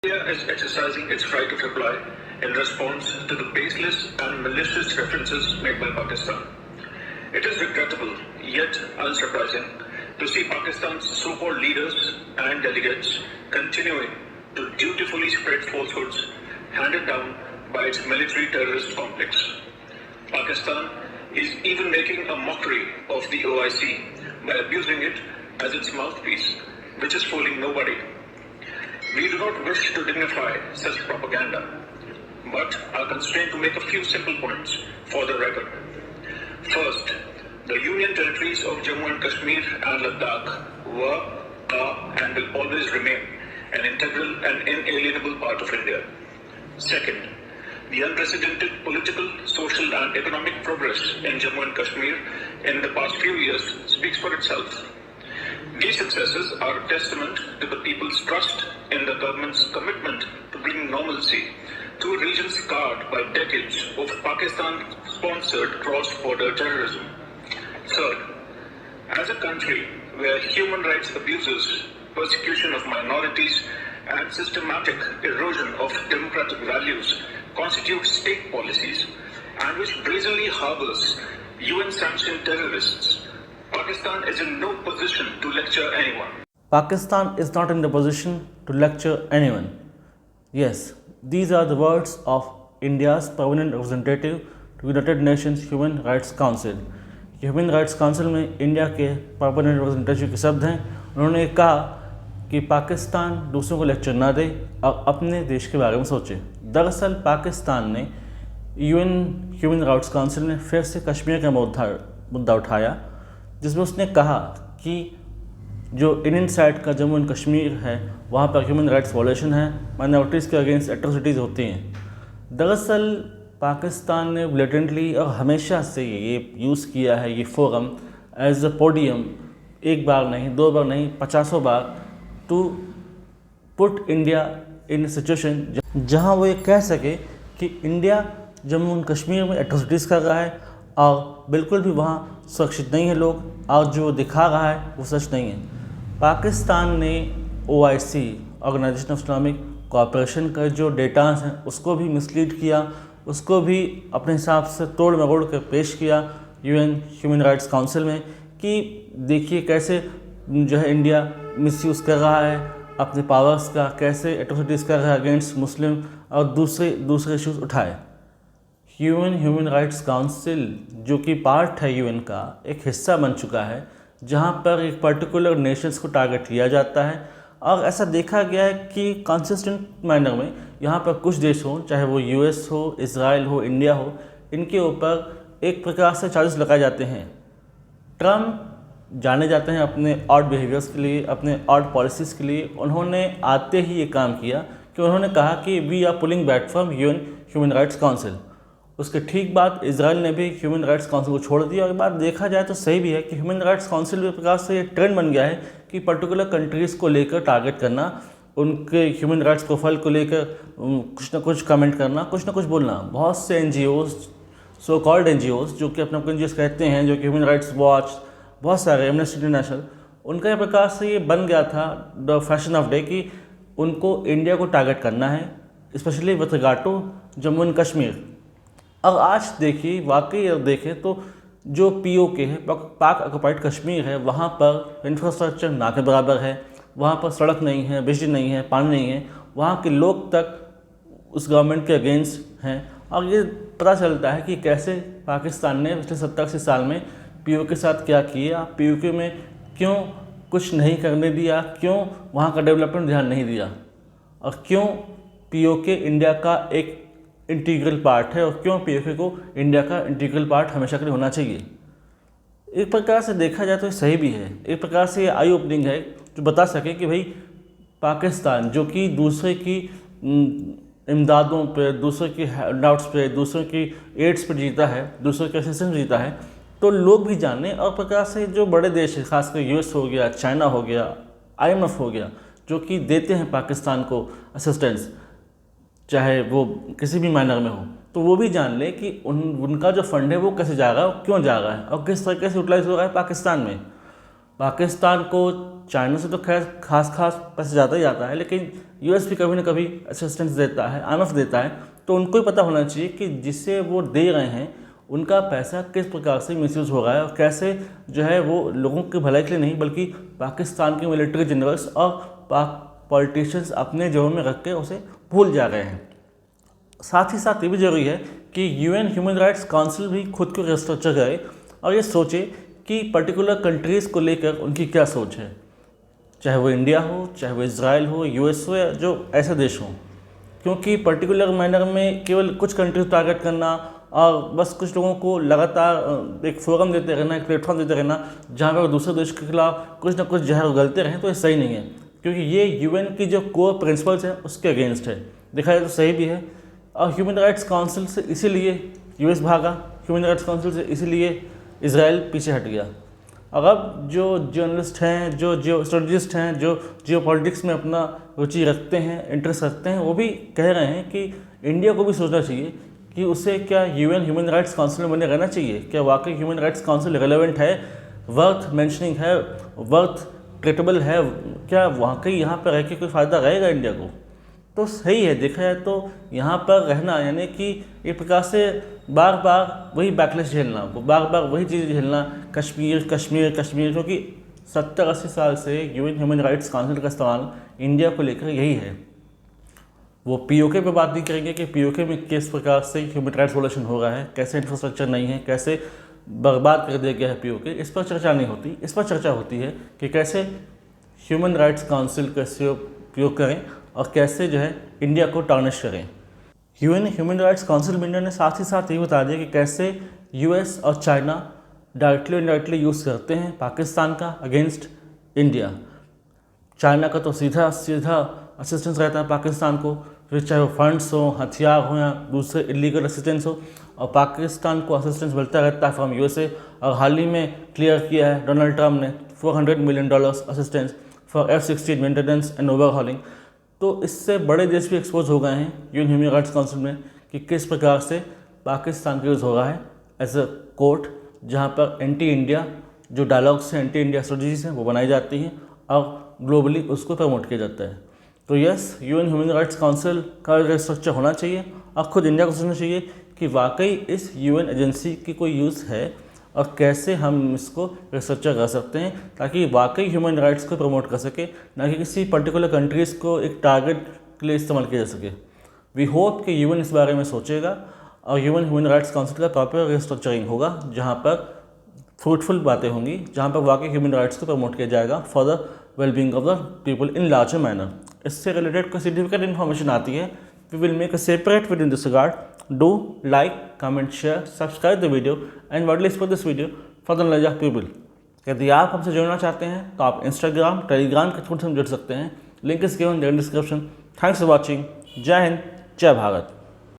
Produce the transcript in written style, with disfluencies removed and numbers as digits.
India is exercising its right of reply in response to the baseless and malicious references made by Pakistan. It is regrettable, yet unsurprising, to see Pakistan's so-called leaders and delegates continuing to dutifully spread falsehoods handed down by its military terrorist complex. Pakistan is even making a mockery of the OIC by abusing it as its mouthpiece, which is fooling nobody. We do not wish to dignify such propaganda, but are constrained to make a few simple points for the record. First, the Union territories of Jammu and Kashmir and Ladakh were, are, and will always remain an integral and inalienable part of India. Second, the unprecedented political, social, and economic progress in Jammu and Kashmir in the past few years speaks for itself. These successes are a testament to the people's trust in the government's commitment to bring normalcy to a region scarred by decades of Pakistan-sponsored cross-border terrorism. Third, as a country where human rights abuses, persecution of minorities, and systematic erosion of democratic values constitute state policies, and which brazenly harbors UN-sanctioned terrorists, Pakistan is in no position to lecture anyone. Pakistan is not in the position to lecture anyone. Yes, these are the words of India's permanent representative to United Nations Human Rights Council. Human rights council में India के permanent representative के शब्द हैं। उन्होंने कहा कि पाकिस्तान दूसरों को लेक्चर ना दे और अपने देश के बारे में सोचे। दरअसल पाकिस्तान ने यूएन ह्यूमन राइट्स काउंसिल में फिर से कश्मीर का मुद्दा उठाया, जिसमें उसने कहा कि जो इंडियन साइड का जम्मू एंड कश्मीर है वहाँ पर ह्यूमन राइट्स वायलेशन है, माइनॉरिटीज़ के अगेंस्ट एट्रोसिटीज़ होती हैं। दरअसल पाकिस्तान ने ब्लेटेंटली और हमेशा से ये यूज़ किया है ये फोरम एज अ पोडियम, एक बार नहीं, दो बार नहीं, 50 बार, to put India in situation जहाँ वो ये कह सके कि इंडिया जम्मू एंड कश्मीर में एट्रोसिटीज़ कर रहा है और बिल्कुल भी वहाँ सुरक्षित नहीं है लोग, और जो दिखा रहा है वो सच नहीं है। पाकिस्तान ने OIC, organisation of Islamic cooperation का जो डेटास हैं उसको भी मिसलीड किया, उसको भी अपने हिसाब से तोड़ मरोड़ कर पेश किया UN ह्यूमन राइट्स काउंसिल में कि देखिए कैसे जो है इंडिया मिसयूज़ कर रहा है अपने पावर्स का, कैसे एट्रोसिटीज़ कर रहा है अगेंस्ट मुस्लिम और दूसरे इश्यूज़ उठाए। ह्यूमन राइट्स काउंसिल जो कि पार्ट है UN का, एक हिस्सा बन चुका है जहाँ पर एक पर्टिकुलर नेशंस को टारगेट किया जाता है, और ऐसा देखा गया है कि कंसिस्टेंट मैनर में यहाँ पर कुछ देश हों, चाहे वो US हो, इजराइल हो, इंडिया हो, इनके ऊपर एक प्रकार से चार्जेस लगाए जाते हैं। ट्रम्प जाने जाते हैं अपने ऑड बिहेवियर्स के लिए, अपने ऑड पॉलिसीज़ के लिए। उन्होंने आते ही ये काम किया कि उन्होंने कहा कि we are pulling back from UN human rights council. उसके ठीक बाद इजराइल ने भी ह्यूमन राइट्स काउंसिल को छोड़ दिया। और बात देखा जाए तो सही भी है कि ह्यूमन राइट्स काउंसिल के प्रकार से ये ट्रेंड बन गया है कि पर्टिकुलर कंट्रीज़ को लेकर टारगेट करना, उनके ह्यूमन राइट्स प्रोफाइल को लेकर कुछ ना कुछ कमेंट करना, कुछ ना कुछ बोलना। बहुत से NGOs, सो कॉल्ड NGOs जो कि अपने NGOs कहते हैं, जो कि ह्यूमन राइट्स वॉच, बहुत सारे, एमनेस्टी इंटरनेशनल, उनका एक प्रकार से ये बन गया था द फैशन ऑफ डे कि उनको इंडिया को टारगेट करना है, specially with regard to Jammu and Kashmir. अब आज देखिए, वाकई अगर देखें तो जो POK है, पाक ऑक्युपाइड कश्मीर है, वहाँ पर इंफ्रास्ट्रक्चर ना के बराबर है, वहाँ पर सड़क नहीं है, बिजली नहीं है, पानी नहीं है, वहाँ के लोग तक उस गवर्नमेंट के अगेंस्ट हैं। और ये पता चलता है कि कैसे पाकिस्तान ने पिछले 70-80 साल में POK के साथ क्या किया, POK में क्यों कुछ नहीं करने दिया, क्यों वहाँ का डेवलपमेंट ध्यान नहीं दिया, और क्यों POK इंडिया का एक इंटीग्रल पार्ट है, और क्यों POK को इंडिया का इंटीग्रल पार्ट हमेशा के लिए होना चाहिए। एक प्रकार से देखा जाए तो ये सही भी है, एक प्रकार से ये आई ओपनिंग है जो बता सके कि भाई पाकिस्तान जो कि दूसरे की इमदादों पे, दूसरे की हैंडआउट्स पे, दूसरों की एड्स पे जीता है, दूसरों के असिस्टेंस जीता है, तो लोग भी जाने। और प्रकार से जो बड़े देश है, खासकर US हो गया, चाइना हो गया, IMF हो गया, जो कि देते हैं पाकिस्तान को असिस्टेंस, चाहे वो किसी भी मैनर में हो, तो वो भी जान ले कि उनका जो फंड है वो कैसे जा रहा है, क्यों जा रहा है और किस तरीके से यूटिलाइज हो रहा है पाकिस्तान में। पाकिस्तान को चाइना से तो खैर खास पैसे जाता ही जाता है, लेकिन यूएस भी कभी ना कभी असिस्टेंस देता है, IMF देता है। तो उनको ही पता होना चाहिए कि जिसे वो दे रहे हैं उनका पैसा किस प्रकार से मिसयूज़ हो रहा है और कैसे जो है वो लोगों की भलाई के लिए नहीं बल्कि पाकिस्तान के मिलिट्री जनरल्स और पॉलिटिशियंस अपने जगहों में रख के उसे भूल जा रहे हैं। साथ ही साथ ये भी जरूरी है कि UN ह्यूमन राइट्स काउंसिल भी खुद को रिस्ट्रक्चर करे और ये सोचे कि पर्टिकुलर कंट्रीज़ को लेकर उनकी क्या सोच है, चाहे वो इंडिया हो, चाहे वो इजराइल हो, US हो या जो ऐसे देश हों। क्योंकि पर्टिकुलर मैनर में केवल कुछ कंट्रीज टारगेट करना और बस कुछ लोगों को लगातार एक फोरम देते रहना, एक प्लेटफॉर्म देते रहना जहाँ पर दूसरे देश के खिलाफ कुछ ना कुछ जहर उगलते रहें, तो ये सही नहीं है। क्योंकि ये UN की जो कोर प्रिंसिपल्स हैं उसके अगेंस्ट है, देखा जाए तो सही भी है। और ह्यूमन राइट्स काउंसिल से इसीलिए US भागा, ह्यूमन राइट्स काउंसिल से इसीलिए इजराइल पीछे हट गया। और अब जो जर्नलिस्ट हैं, जो जियो स्ट्रेटजिस्ट हैं, जो जियो पॉलिटिक्स में अपना रुचि रखते हैं, इंटरेस्ट रखते हैं, वो भी कह रहे हैं कि इंडिया को भी सोचना चाहिए कि उसे क्या UN ह्यूमन राइट्स काउंसिल में बने रहना चाहिए। क्या वाकई ह्यूमन राइट्स काउंसिल रेलेवेंट है, वर्थ मेंशनिंग है, वर्थ ट्रीटेबल है, क्या वाकई यहाँ पर रह के कोई फ़ायदा रहेगा इंडिया को। तो सही है, देखा जाए तो यहाँ पर रहना यानी कि एक प्रकार से बार बार वही बैकलैश झेलना, बार बार वही चीज़ झेलना, कश्मीर कश्मीर कश्मीर, क्योंकि 70-80 साल से UN ह्यूमन राइट्स काउंसिल का इस्तेमाल इंडिया को लेकर यही है। वो POK पे बात नहीं करेंगे कि POK में किस प्रकार से ह्यूमन राइट्स वोलेशन हो रहा है, कैसे इंफ्रास्ट्रक्चर नहीं है, कैसे बर्बाद कर दिया गया है POK, इस पर चर्चा नहीं होती। इस पर चर्चा होती है कि कैसे ह्यूमन राइट्स काउंसिल का उपयोग करें और कैसे जो है इंडिया को टार्निश करें। UN ह्यूमन राइट्स काउंसिल में इंडिया ने साथ ही साथ ये बता दिया कि कैसे US और चाइना डायरेक्टली इनडायरेक्टली यूज़ करते हैं पाकिस्तान का अगेंस्ट इंडिया। चाइना का तो सीधा असिस्टेंस रहता है पाकिस्तान को, फिर चाहे वो फंड्स हो, हथियार हो या दूसरे इलीगल असिस्टेंस हो, और पाकिस्तान को असिस्टेंस मिलता रहता है फ्रॉम USA। और हाल ही में क्लियर किया है डोनाल्ड ट्रम्प ने $400 million assistance for F-16 maintenance and overhauling. तो इससे बड़े देश भी एक्सपोज हो गए हैं UN ह्यूमन राइट्स काउंसिल में कि किस प्रकार से पाकिस्तान का यूज़ हो रहा है एज अ कोर्ट, जहाँ पर एंटी इंडिया जो डायलॉग्स हैं, एंटी इंडिया स्ट्रेटजीज हैं वो बनाई जाती हैं और ग्लोबली उसको प्रमोट किया जाता है। तो yes, UN human rights council का स्ट्रक्चर होना चाहिए और खुद इंडिया को सोचना चाहिए कि वाकई इस UN एजेंसी की कोई यूज़ है और कैसे हम इसको रिस्ट्रक्चर कर सकते हैं ताकि वाकई ह्यूमन राइट्स को प्रमोट कर सके, ना कि किसी पर्टिकुलर कंट्रीज़ को एक टारगेट के लिए इस्तेमाल किया जा सके। वी होप कि UN इस बारे में सोचेगा और UN ह्यूमन राइट्स काउंसिल का प्रॉपर रिस्ट्रक्चरिंग होगा, जहाँ पर फ्रूटफुल बातें होंगी, जहाँ पर वाकई ह्यूमन राइट्स को प्रमोट किया जाएगा for the wellbeing of the people in larger manner. इससे रिलेटेड कोई सिग्निफिकेंट इन्फॉर्मेशन आती है, we will make a separate video in this regard. Do like, comment, share, subscribe the video and widely spread this video for the knowledge of people. यदि आप हमसे जुड़ना चाहते हैं तो आप इंस्टाग्राम, टेलीग्राम के थ्रू से हम जुड़ सकते हैं. Link is given in the description. Thanks for watching. जय हिंद, जय भारत.